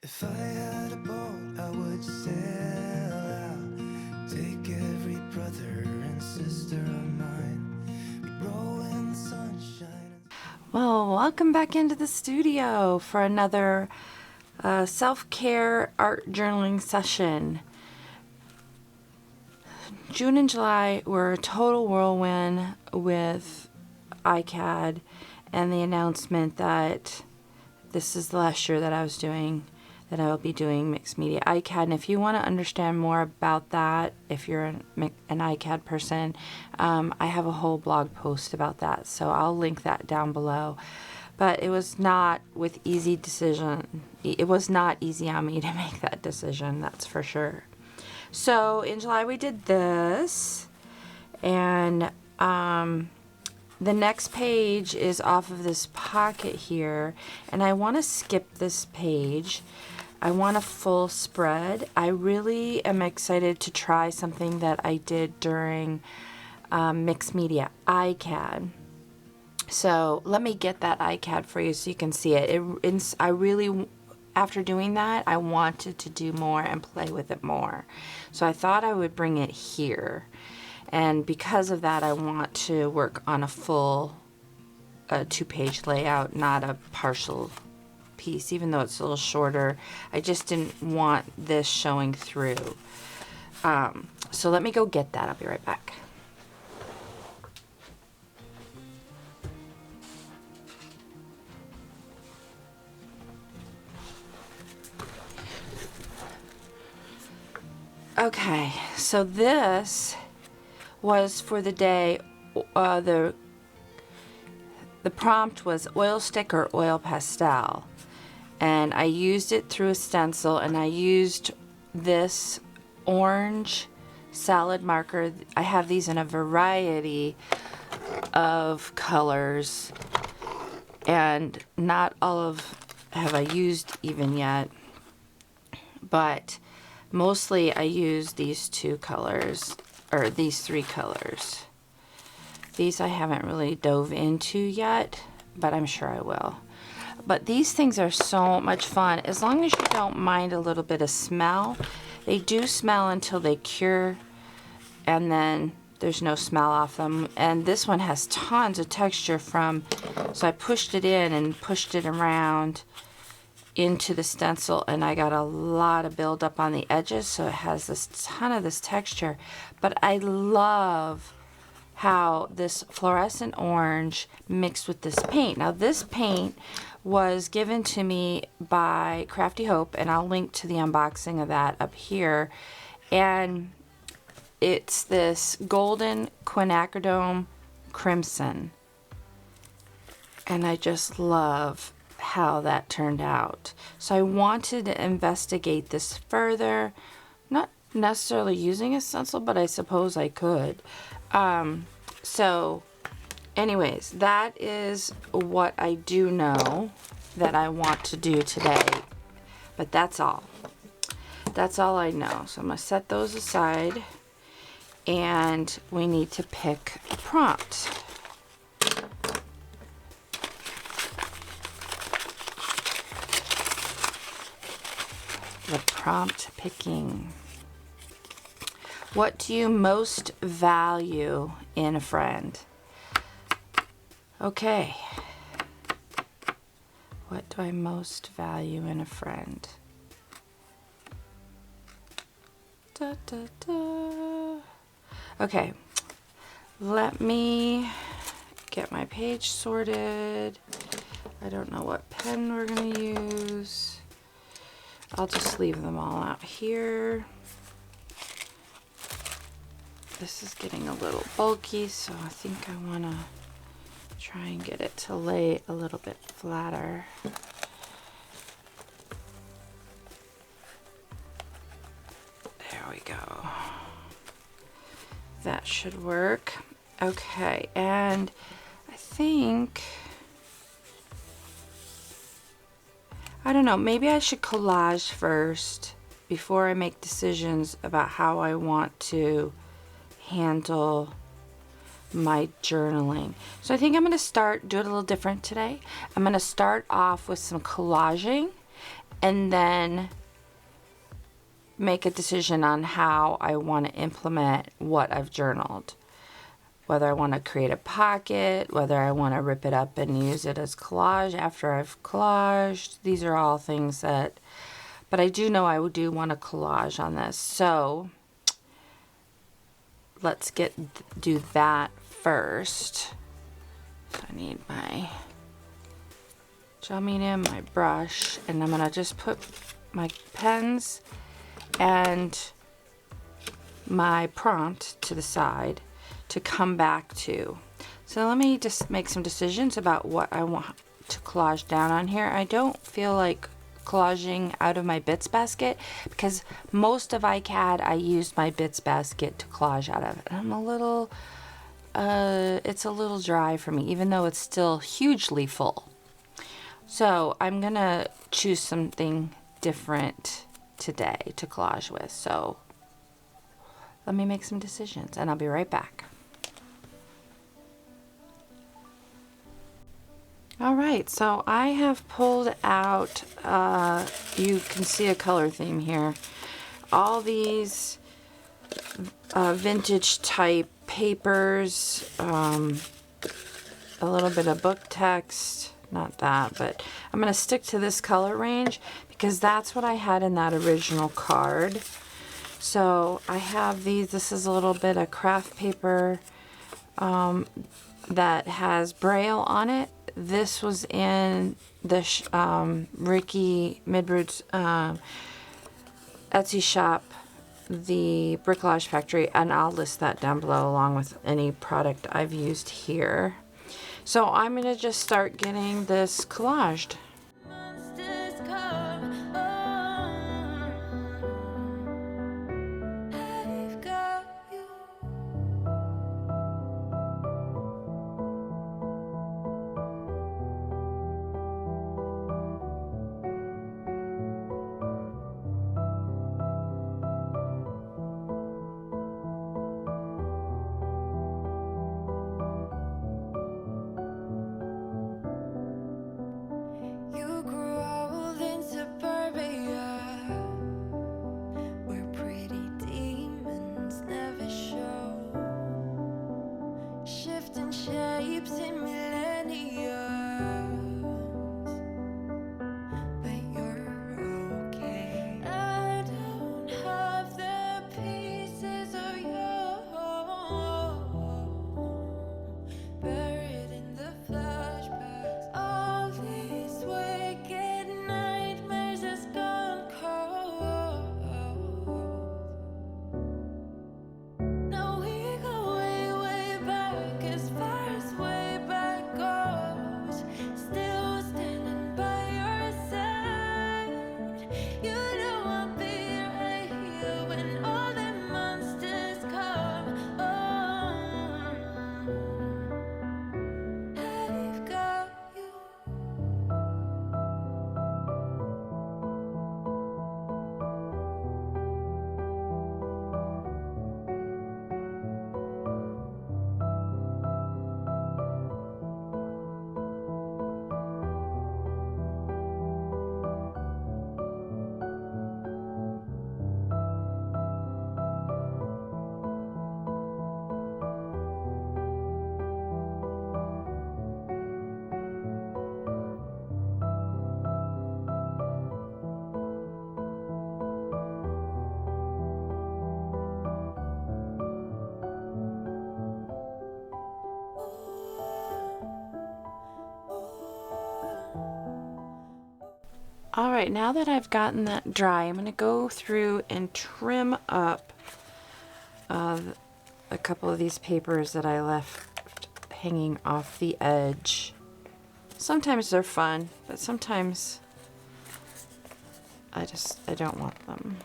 If I had a boat, I would sail out, take every brother and sister of mine, we'd roll in the sunshine. Well, welcome back into the studio for another self-care art journaling session. June and July were a total whirlwind with iCAD and the announcement that this is the last year that I will be doing mixed media iCAD. And if you want to understand more about that, if you're an iCAD person, I have a whole blog post about that, so I'll link that down below. But it was not with easy decision. It was not easy on me to make that decision, that's for sure. So in July we did this, and the next page is off of this pocket here, and I want to skip this page. I want a full spread. I really am excited to try something that I did during mixed media iCAD. So let me get that iCAD for you so you can see it. I really, after doing that, I wanted to do more and play with it more. So I thought I would bring it here. And because of that, I want to work on a full two-page layout, not a partial piece, even though it's a little shorter. I just didn't want this showing through. So let me go get that. I'll be right back. Okay, so this was for the day. The prompt was oil stick or oil pastel, and I used it through a stencil, and I used this orange salad marker. I have these in a variety of colors, and not all of have I used even yet, but mostly I use these two colors, or these three colors. These I haven't really dove into yet, but I'm sure I will. But these things are so much fun, as long as you don't mind a little bit of smell. They do smell until they cure, and then there's no smell off them. And this one has tons of texture so I pushed it in and pushed it around into the stencil, and I got a lot of buildup on the edges, so it has this ton of this texture. But I love how this fluorescent orange mixed with this paint. Now this paint was given to me by Crafty Hope, and I'll link to the unboxing of that up here. And it's this golden Quinacridone crimson, and I just love how that turned out. So I wanted to investigate this further, not necessarily using a stencil, but I suppose I could. So anyways, that is what I do know that I want to do today, but that's all I know. So I'm gonna set those aside, and we need to pick a prompt. The prompt picking. What do you most value in a friend? Okay. What do I most value in a friend? Da, da, da. Okay. Let me get my page sorted. I don't know what pen we're going to use. I'll just leave them all out here. This is getting a little bulky, so I think I want to try and get it to lay a little bit flatter. There we go. That should work. Okay, and I think, I don't know, maybe I should collage first before I make decisions about how I want to handle my journaling. So I think I'm going to do it a little different today. I'm going to start off with some collaging, and then make a decision on how I want to implement what I've journaled. Whether I want to create a pocket, whether I want to rip it up and use it as collage after I've collaged. These are all things that, but I do know I do want to collage on this. So let's do that first. I need my gel medium, my brush, and I'm gonna just put my pens and my prompt to the side to come back to. So let me just make some decisions about what I want to collage down on here. I don't feel like collaging out of my bits basket because most of iCAD I used my bits basket to collage out of. And I'm a little, it's a little dry for me, even though it's still hugely full. So I'm gonna choose something different today to collage with. So let me make some decisions and I'll be right back. All right, so I have pulled out, you can see a color theme here, all these vintage type papers, a little bit of book text, not that, but I'm going to stick to this color range because that's what I had in that original card. So I have these, this is a little bit of craft paper that has Braille on it. This was in the Ricky Midroot's Etsy shop, the Bricolage Factory, and I'll list that down below along with any product I've used here. So I'm going to just start getting this collaged. All right, now that I've gotten that dry, I'm going to go through and trim up a couple of these papers that I left hanging off the edge. Sometimes they're fun, but sometimes I don't want them.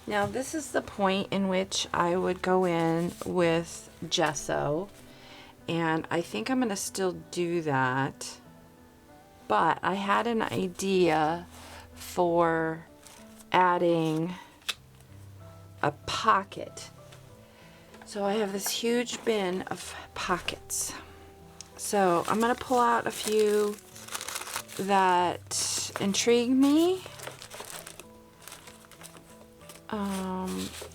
Now this is the point in which I would go in with gesso, and I think I'm going to still do that. But I had an idea for adding a pocket. So I have this huge bin of pockets. So I'm going to pull out a few that intrigue me.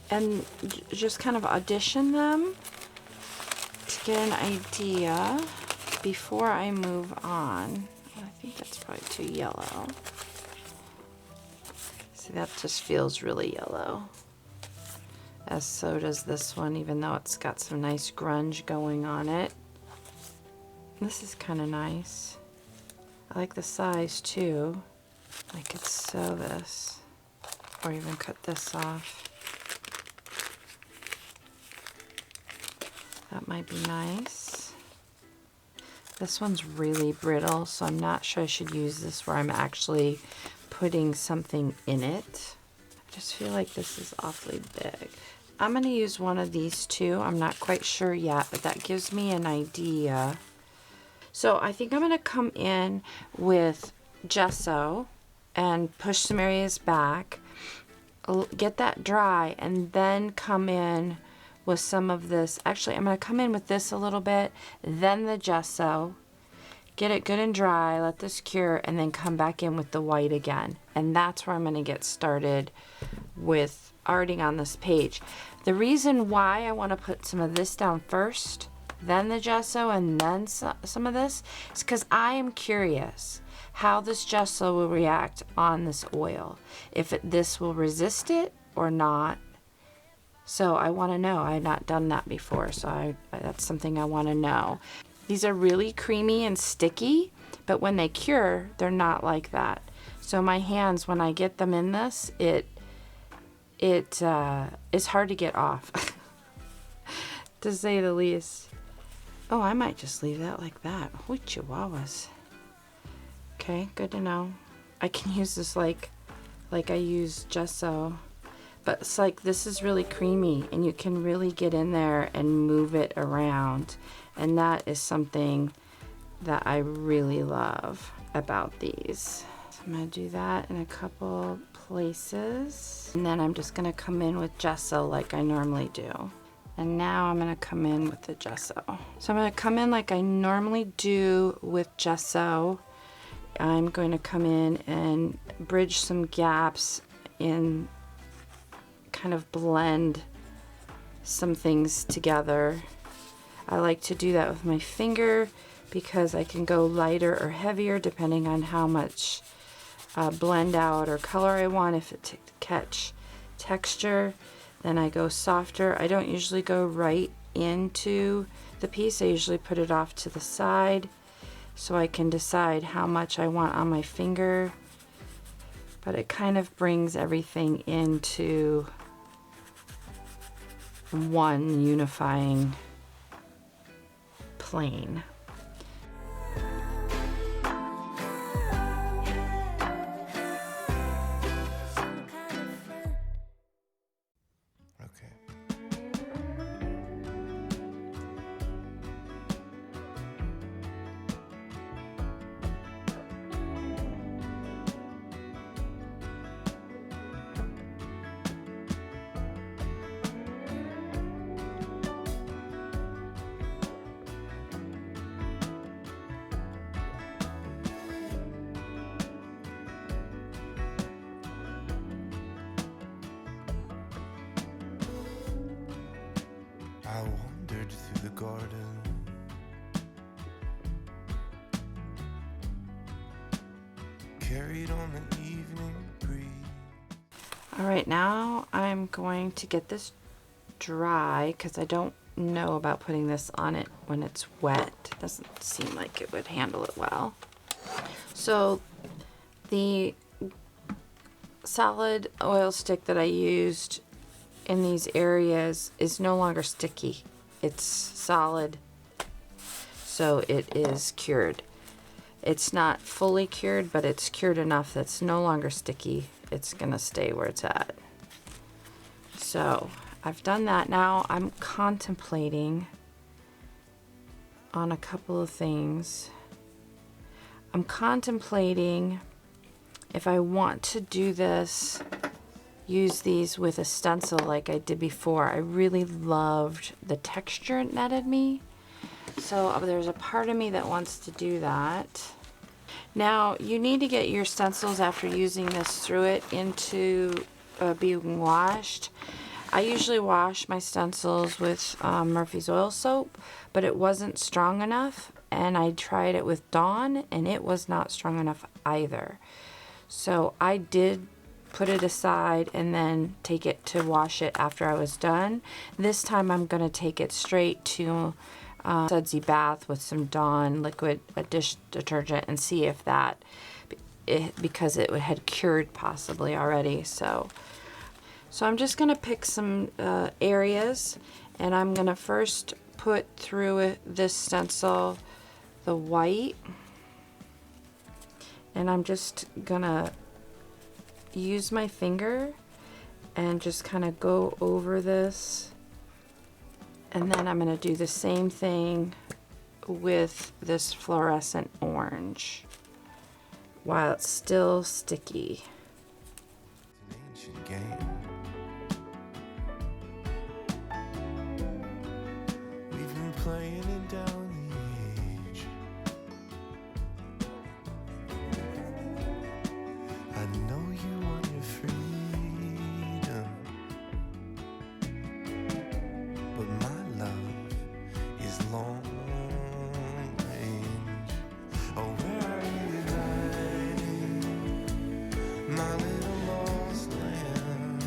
And just kind of audition them to get an idea before I move on. I think that's probably too yellow. See, that just feels really yellow. As so does this one, even though it's got some nice grunge going on it. This is kind of nice. I like the size too. I could sew this or even cut this off. That might be nice. This one's really brittle, so I'm not sure I should use this where I'm actually putting something in it. I just feel like this is awfully big. I'm going to use one of these two. I'm not quite sure yet, but that gives me an idea. So I think I'm going to come in with gesso and push some areas back, get that dry, and then come in with some of this. Actually, I'm going to come in with this a little bit, then the gesso, get it good and dry, let this cure, and then come back in with the white again. And that's where I'm going to get started with arting on this page. The reason why I want to put some of this down first, then the gesso, and then some of this, is because I am curious how this gesso will react on this oil. If this will resist it or not. So I want to know. I have not done that before, so that's something I want to know. These are really creamy and sticky, but when they cure, they're not like that. So my hands, when I get them in this, it's hard to get off, to say the least. Oh, I might just leave that like that. Holy chihuahuas. Okay, good to know. I can use this like I use gesso. But it's like, this is really creamy and you can really get in there and move it around. And that is something that I really love about these. So I'm gonna do that in a couple places. And then I'm just gonna come in with gesso like I normally do. And now I'm gonna come in with the gesso. So I'm gonna come in like I normally do with gesso. I'm going to come in and bridge some gaps in, kind of blend some things together. I like to do that with my finger because I can go lighter or heavier depending on how much blend out or color I want. If it to catch texture, then I go softer. I don't usually go right into the piece. I usually put it off to the side so I can decide how much I want on my finger. But it kind of brings everything into one unifying plane. I wandered through the garden, carried on the evening breeze. All right, now I'm going to get this dry because I don't know about putting this on it when it's wet. It doesn't seem like it would handle it well. So the solid oil stick that I used in these areas is no longer sticky. It's solid, so it is cured. It's not fully cured, but it's cured enough that it's no longer sticky. It's gonna stay where it's at. So I've done that. Now I'm contemplating on a couple of things. I'm contemplating if I want to do this, use these with a stencil like I did before. I really loved the texture it netted me. So there's a part of me that wants to do that. Now, you need to get your stencils after using this through it into being washed. I usually wash my stencils with Murphy's oil soap, but it wasn't strong enough, and I tried it with Dawn, and it was not strong enough either. So I did put it aside and then take it to wash it after I was done. This time I'm going to take it straight to sudsy bath with some Dawn liquid dish detergent and see if that, because it had cured possibly already. So I'm just going to pick some areas, and I'm going to first put through this stencil the white, and I'm just going to use my finger and just kind of go over this, and then I'm going to do the same thing with this fluorescent orange while it's still sticky. Ancient game. We've been playing it down the age. I know you want your freedom, but my love is long range. Oh, where are you hiding, my little lost lamb?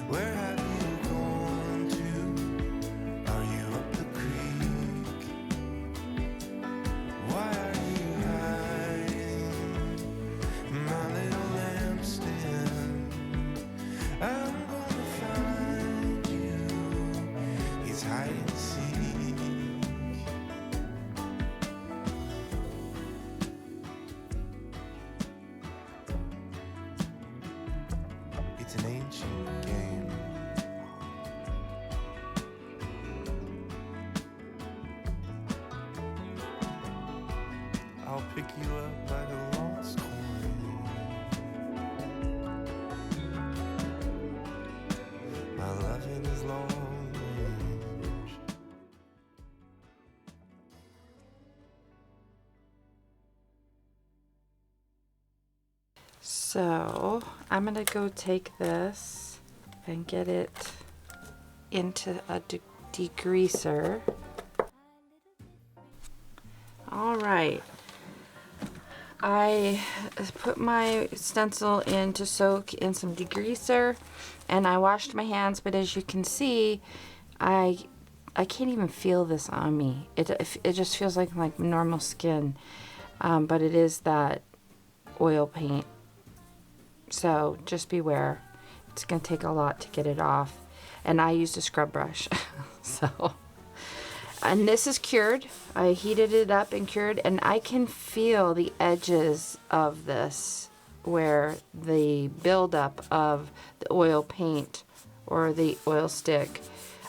Where have you gone to? Are you up the creek? Why are you hiding, my little lampstand? I'm gonna find you. It's hide and seek. It's an ancient game. I'll pick you up like a lost coin. My loving is long range. So I'm going to go take this and get it into a degreaser. All right. I put my stencil in to soak in some degreaser, and I washed my hands, but as you can see, I can't even feel this on me. It just feels like normal skin, but it is that oil paint. So just beware. It's going to take a lot to get it off. And I used a scrub brush. And this is cured. I heated it up and cured, and I can feel the edges of this where the buildup of the oil paint or the oil stick,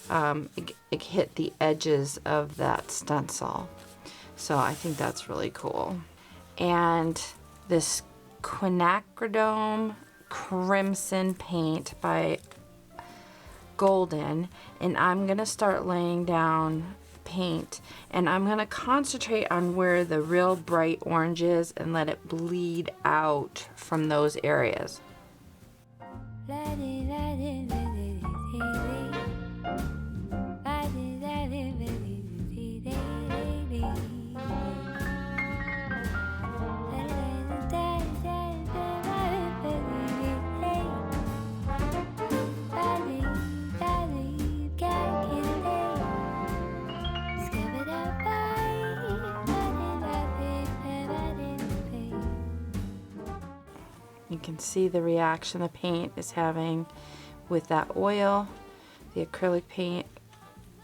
it hit the edges of that stencil. So I think that's really cool. And this Quinacridone Crimson paint by Golden, and I'm gonna start laying down paint, and I'm gonna concentrate on where the real bright orange is and let it bleed out from those areas. You can see the reaction the paint is having with that oil, the acrylic paint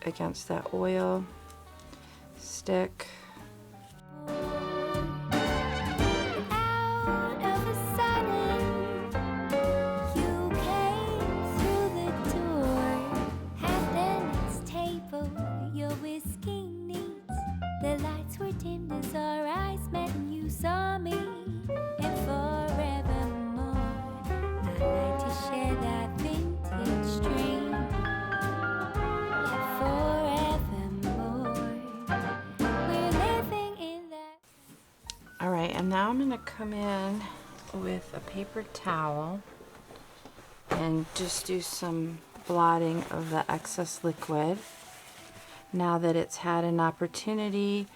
against that oil stick. We're Now I'm going to come in with a paper towel and just do some blotting of the excess liquid. Now that it's had an opportunity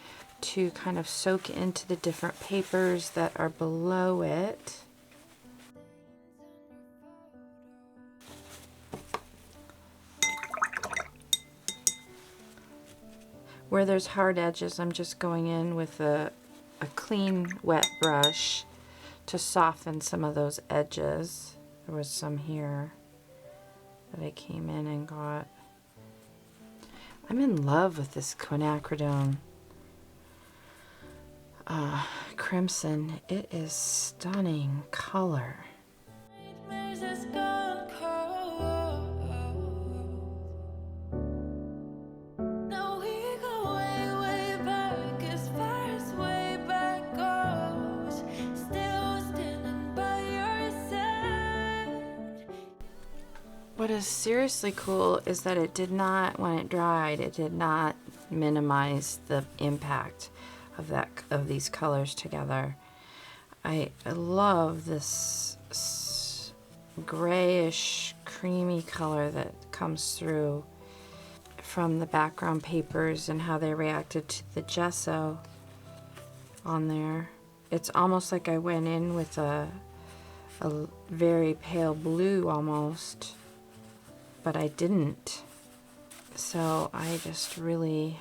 to kind of soak into the different papers that are below it. Where there's hard edges, I'm just going in with a clean wet brush to soften some of those edges. There was some here that I came in and got. I'm in love with this Quinacridone crimson. It is stunning color. What is seriously cool is that it did not, when it dried, it did not minimize the impact of these colors together. I love this grayish, creamy color that comes through from the background papers and how they reacted to the gesso on there. It's almost like I went in with a very pale blue almost, but I didn't. So I just really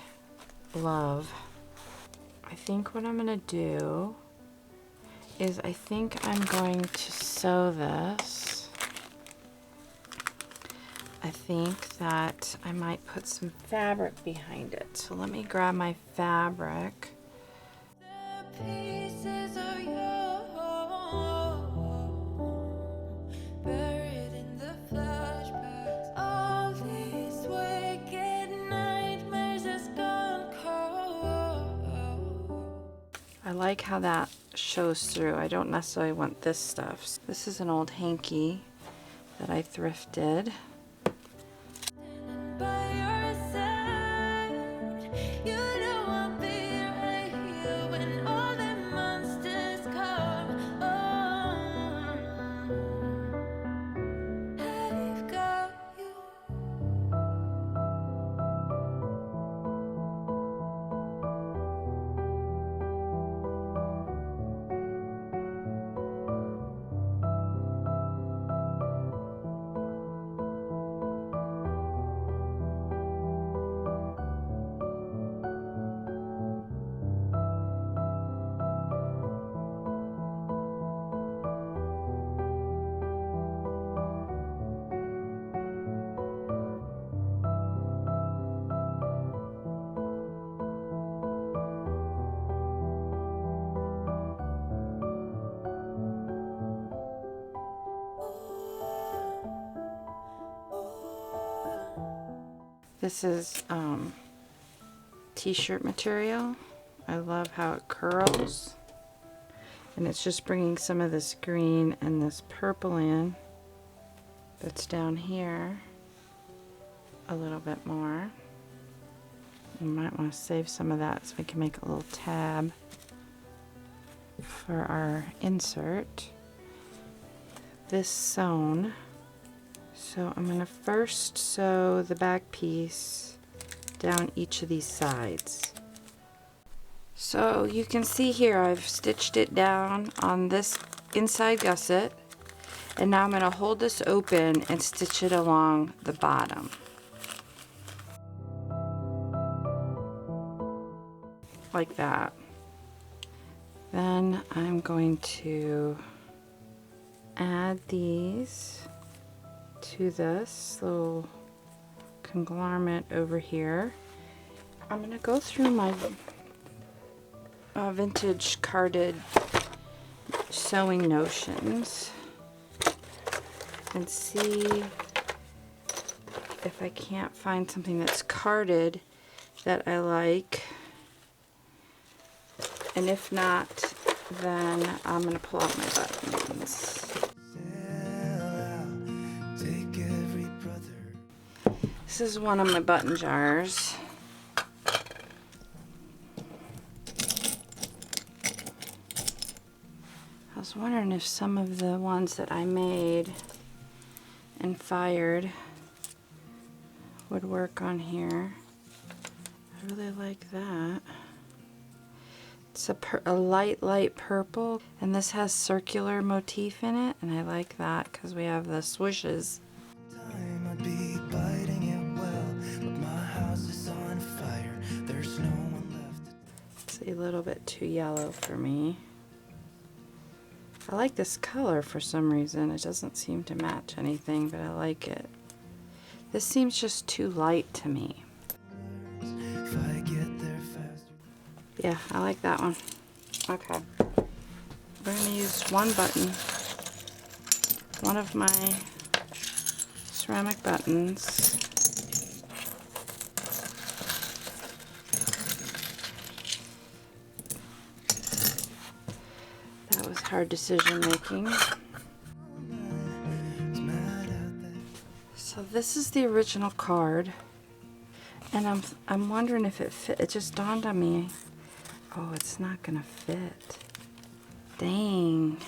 love. I think what I'm gonna do is I think I'm going to sew this. I think that I might put some fabric behind it. So let me grab my fabric. I like how that shows through. I don't necessarily want this stuff. This is an old hanky that I thrifted. This is t-shirt material. I love how it curls. And it's just bringing some of this green and this purple in that's down here a little bit more. You might want to save some of that so we can make a little tab for our insert. This sewn. So I'm going to first sew the back piece down each of these sides. So you can see here I've stitched it down on this inside gusset, and now I'm going to hold this open and stitch it along the bottom. Like that. Then I'm going to add these to this little conglomerate over here. I'm going to go through my vintage carded sewing notions and see if I can't find something that's carded that I like, and if not, then I'm going to pull out my buttons. This is one of my button jars. wondering if some of the ones that I made and fired would work on here. I really like that. It's a light purple, and this has circular motif in it, and I like that because we have the swooshes. Time I'd be biting it well, but my house is on fire. There's no one left. It's a little bit too yellow for me. I like this color for some reason. It doesn't seem to match anything, but I like it. This seems just too light to me. If I get there faster. Yeah, I like that one. Okay. We're going to use one button. One of my ceramic buttons. That was hard decision making. So this is the original card, and I'm wondering if it fit. It just dawned on me. Oh, it's not gonna fit. Dang.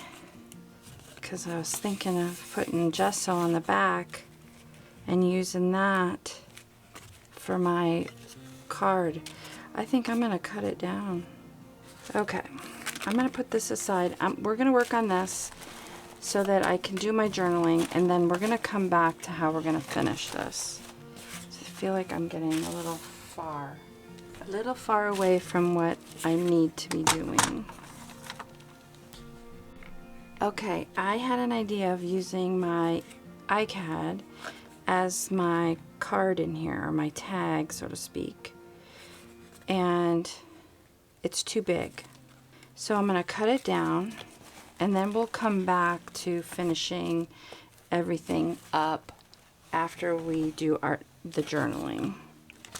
Because I was thinking of putting gesso on the back and using that for my card. I think I'm gonna cut it down. Okay, I'm gonna put this aside. We're gonna work on this so that I can do my journaling, and then we're gonna come back to how we're gonna finish this. So I feel like I'm getting a little far away from what I need to be doing. Okay, I had an idea of using my iCAD as my card in here, or my tag, so to speak. And it's too big. So I'm going to cut it down, and then we'll come back to finishing everything up after we do the journaling.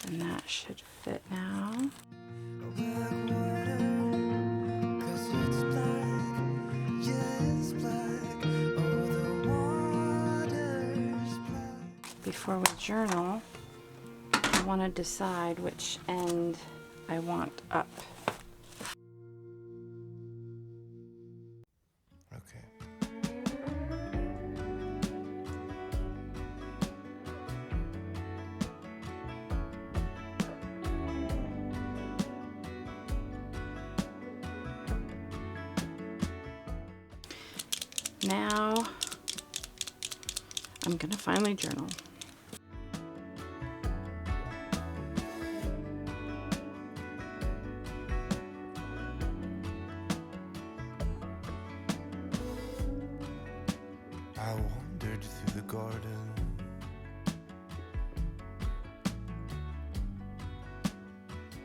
And that should fit now. Before we journal, I want to decide which end I want up. Now, I'm going to finally journal. I wandered through the garden,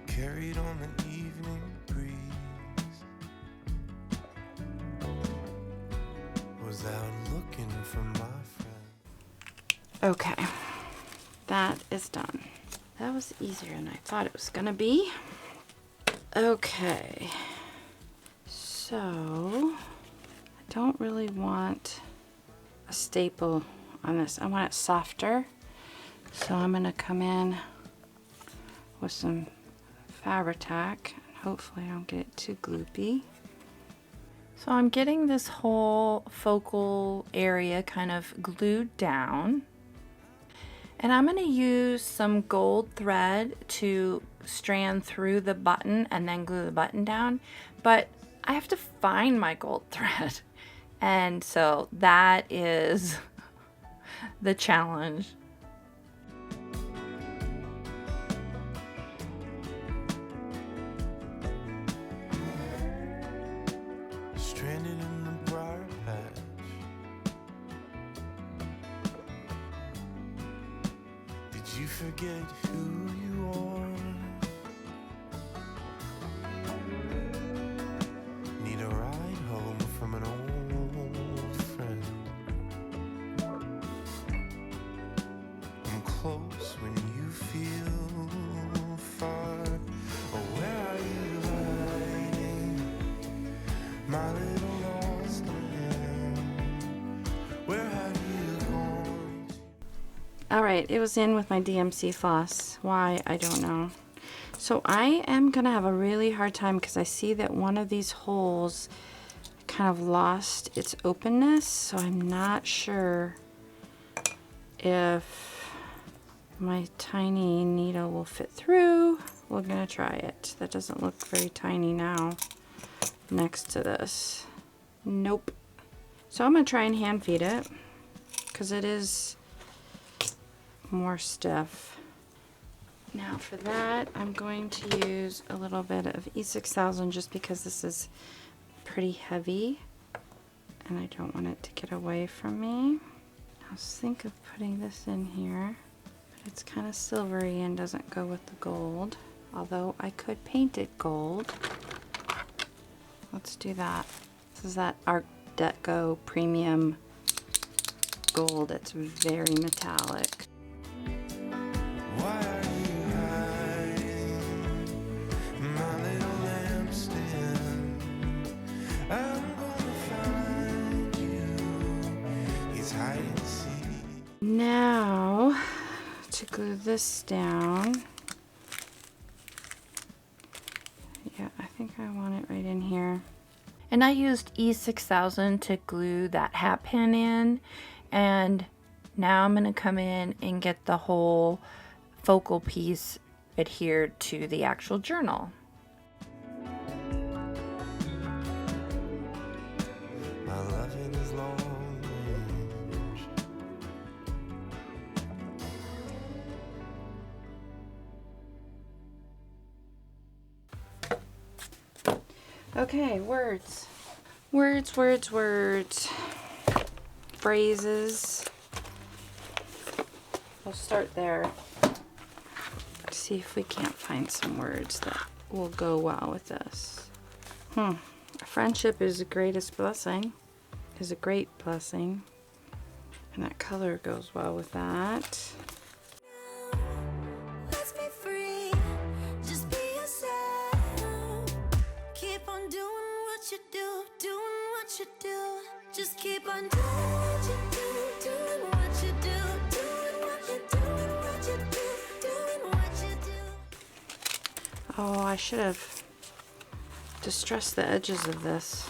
carried on the evening breeze, was out looking for my friend. Okay, that is done. That was easier than I thought it was gonna be. Okay, so I don't really want a staple on this. I want it softer, so I'm gonna come in with some Fabri-Tac. Hopefully I don't get it too gloopy. So I'm getting this whole focal area kind of glued down, and I'm going to use some gold thread to strand through the button and then glue the button down, but I have to find my gold thread, and so that is the challenge. Stranded in the briar patch, did you forget who you are? Need a ride home from an old friend. I'm close when you feel far. Oh, where are you hiding, my little lost lamb? Where have you gone? Alright, it was in with my DMC floss. Why, I don't know. So I am going to have a really hard time because I see that one of these holes kind of lost its openness, so I'm not sure if my tiny needle will fit through. We're gonna try it. That doesn't look very tiny now next to this. Nope. So I'm gonna try and hand feed it because it is more stiff. Now for that, I'm going to use a little bit of E6000 just because this is pretty heavy and I don't want it to get away from me. I was thinking of putting this in here, but it's kind of silvery and doesn't go with the gold, although I could paint it gold. Let's do that. This is that Art Deco Premium Gold. It's very metallic. Why are you hiding, my little lampstand? I'm gonna find you. It's hide and seek. Now, to glue this down, yeah, I think I want it right in here. And I used E6000 to glue that hat pin in, and now I'm going to come in and get the whole focal piece adhered to the actual journal. My loving is long range. Okay, words. Words, words, words. Phrases. We'll start there. See if we can't find some words that will go well with this. Friendship is the greatest blessing. Is a great blessing. And that color goes well with that. Let's be free, just be yourself. Keep on doing what you do, doing what you do. Just keep on doing what you do, doing what you do, doing what you do, doing what you do, doing what you do. Oh, I should have distressed the edges of this.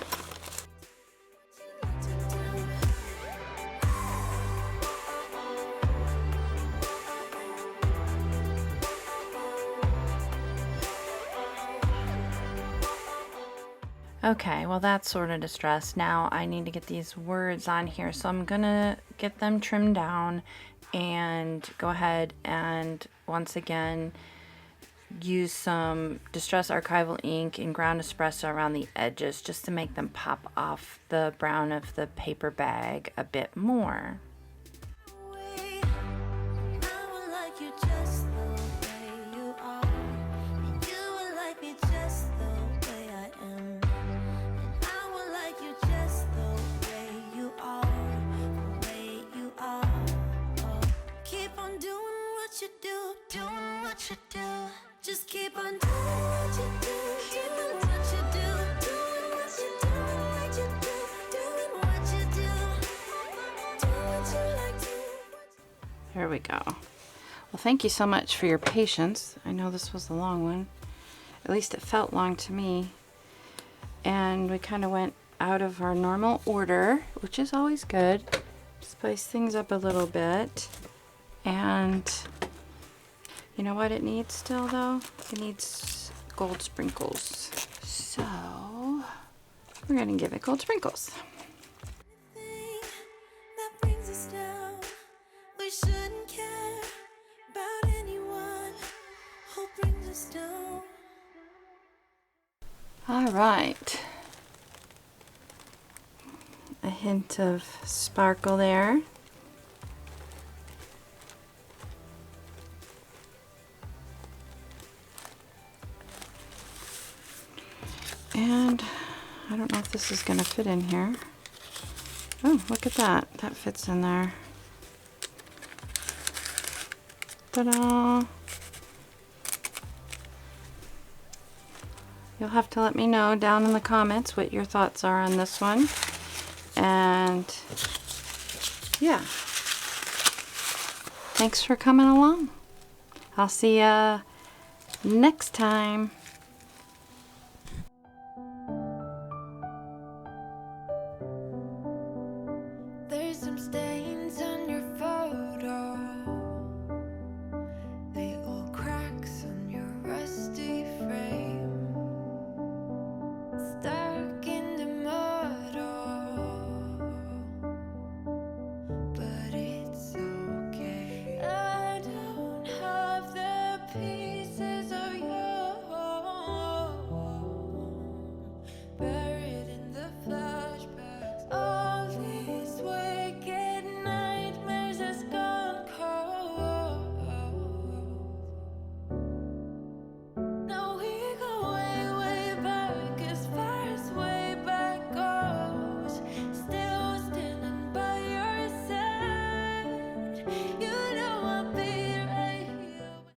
Okay, well that's sort of distressed. Now I need to get these words on here, so I'm gonna get them trimmed down and go ahead and once again use some Distress Archival ink and ground espresso around the edges just to make them pop off the brown of the paper bag a bit more. Just keep on doing what you do, doing what you do, doing what you do, what you do, doing what you do, doing what you like to. There we go. Well, thank you so much for your patience. I know this was a long one. At least it felt long to me. And we kind of went out of our normal order, which is always good. Spice things up a little bit. And you know what it needs still though? It needs gold sprinkles. So we're gonna give it gold sprinkles. That brings us down. We shouldn't care about anyone who brings us down. All right. A hint of sparkle there. And I don't know if this is going to fit in here. Oh, look at that. That fits in there. Ta-da! You'll have to let me know down in the comments what your thoughts are on this one. And yeah. Thanks for coming along. I'll see ya next time. Bird